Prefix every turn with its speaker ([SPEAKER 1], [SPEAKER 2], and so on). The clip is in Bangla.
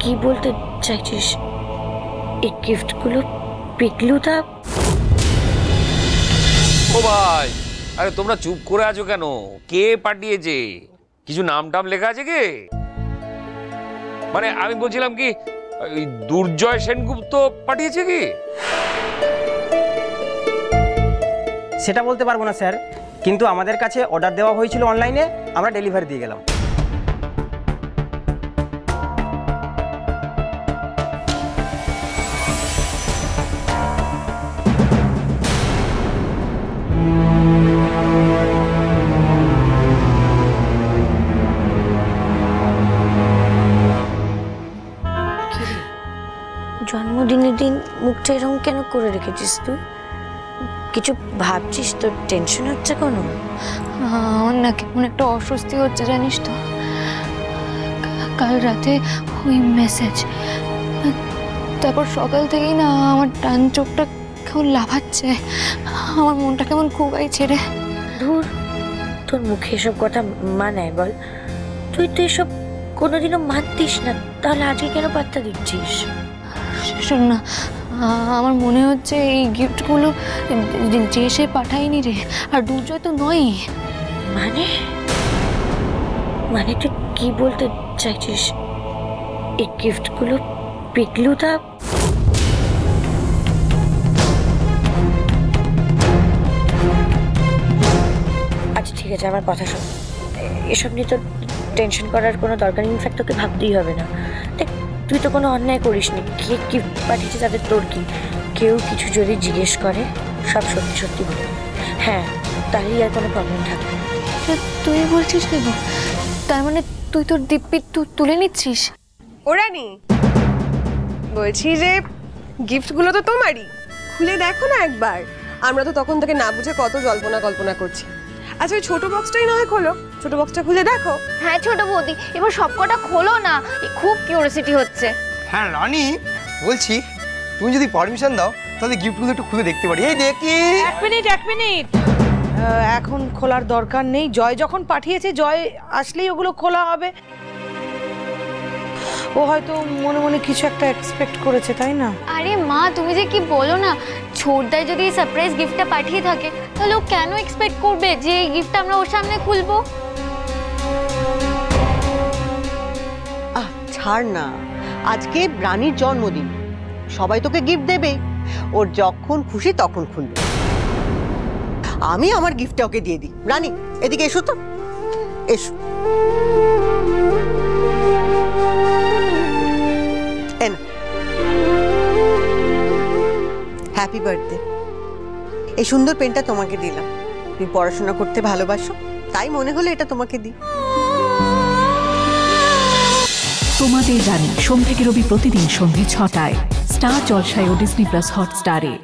[SPEAKER 1] কি বলতে চাইছিস? এই গিফটগুলো পিকলুদা?
[SPEAKER 2] ও ভাই, আরে তোমরা চুপ করে আছো কেন? কে পাঠিয়েছে? কিছু নাম টাম লেখা আছে কি? মানে আমি বলছিলাম কি, দুর্জয় সেনগুপ্ত পাঠিয়েছে কি?
[SPEAKER 3] সেটা বলতে পারবো না স্যার, কিন্তু আমাদের কাছে অর্ডার দেওয়া হয়েছিল অনলাইনে, আমরা ডেলিভারি দিয়ে গেলাম।
[SPEAKER 1] জন্মদিনের দিন মুখটা এরকম কেন করে রেখেছিস তুই? কিছু ভাবছিস? তোর টেনশন হচ্ছে কোনো?
[SPEAKER 4] আমার না কেমন একটা অস্বস্তি হচ্ছে জানিস তো। কাল রাতে ওই মেসেজ, তারপর সকাল থেকেই না আমার ডান চোখটা কেমন লাফাচ্ছে, আমার মনটা কেমন খুবাইছে রে।
[SPEAKER 1] ধুর, তোর মুখে এসব কথা মানায় বল? তুই তো এসব কোনোদিনও মানতিস না, তাহলে আজকে কেন পাত্তা দিচ্ছিস?
[SPEAKER 4] শোন না, আমার মনে হচ্ছে এই গিফটগুলো যে সে পাঠায়নি রে, আর দুর্জয় তো নয়।
[SPEAKER 1] মানে মানে তুই কি বলতে চাইছিস? এই গিফটগুলো পিকলুদা? আচ্ছা ঠিক আছে, আমার কথা শোন, এসব নিয়ে তো টেনশন করার কোনো দরকার। ইনফ্যাক্ট তোকে ভাবতেই হবে না। দেখ, তুই তো কোনো অন্যায় করিসনি। কে গিফট পাঠিয়েছে তাদের তোর কি? কেউ কিছু যদি জিজ্ঞেস করে সব সত্যি সত্যি বলে। হ্যাঁ, তাহলেই আর কোনো প্রবলেম থাকবে না।
[SPEAKER 4] তুই বলছিস দেব, তার মানে তুই তোর দিব্যি তুলে নিচ্ছিস?
[SPEAKER 5] ওরা নি বলছি যে গিফটগুলো তো তোমারই, খুলে দেখো না একবার। আমরা তো তখন থেকে না বুঝে কত কল্পনা করছি। আচ্ছা ওই ছোট বক্সটাই না হয় খোলো, ছোট বক্সটা খুলে দেখো।
[SPEAKER 6] হ্যাঁ ছোট বৌদি, এবার সবকটা খোলো না, খুব কিউরিওসিটি হচ্ছে।
[SPEAKER 7] হ্যাঁ রানী, বলছি তুমি যদি পারমিশন দাও তাহলে গিফটগুলো একটু খুলে দেখতে পারি। এই দেখি।
[SPEAKER 8] এক মিনিট, এখন খোলার দরকার নেই। জয় যখন পাঠিয়েছে, জয় আসলেই ওগুলো খোলা হবে। ও হয়তো মনে মনে কিছু একটা এক্সপেক্ট করেছে, তাই না?
[SPEAKER 6] আরে মা, তুমি যে কি বলো না, ছোটদাই যদি এই সারপ্রাইজ গিফটটা পাঠিয়ে থাকে তাহলে ও কেন এক্সপেক্ট করবে যে এই গিফটটা আমরা ওর সামনে খুলবো?
[SPEAKER 9] ছাড় না, আজকে রানীর জন্মদিন, সবাই তোকে গিফট দেবে, ওর যখন খুশি তখন খুলবে। আমি আমার গিফটটা ওকে দিয়ে দিই। রানী এদিকে এসো তো, এসো। Happy birthday. এই সুন্দর পেনটা তোমাকে দিলাম, তুমি পড়াশোনা করতে ভালোবাসো, তাই মনে হলো এটা তোমাকে দিই।
[SPEAKER 10] তোমাদের রানী সোম থেকে রবি প্রতিদিন সন্ধ্যে ৬টায় স্টার জলসায় ও ডিজনি প্লাস হটস্টারে।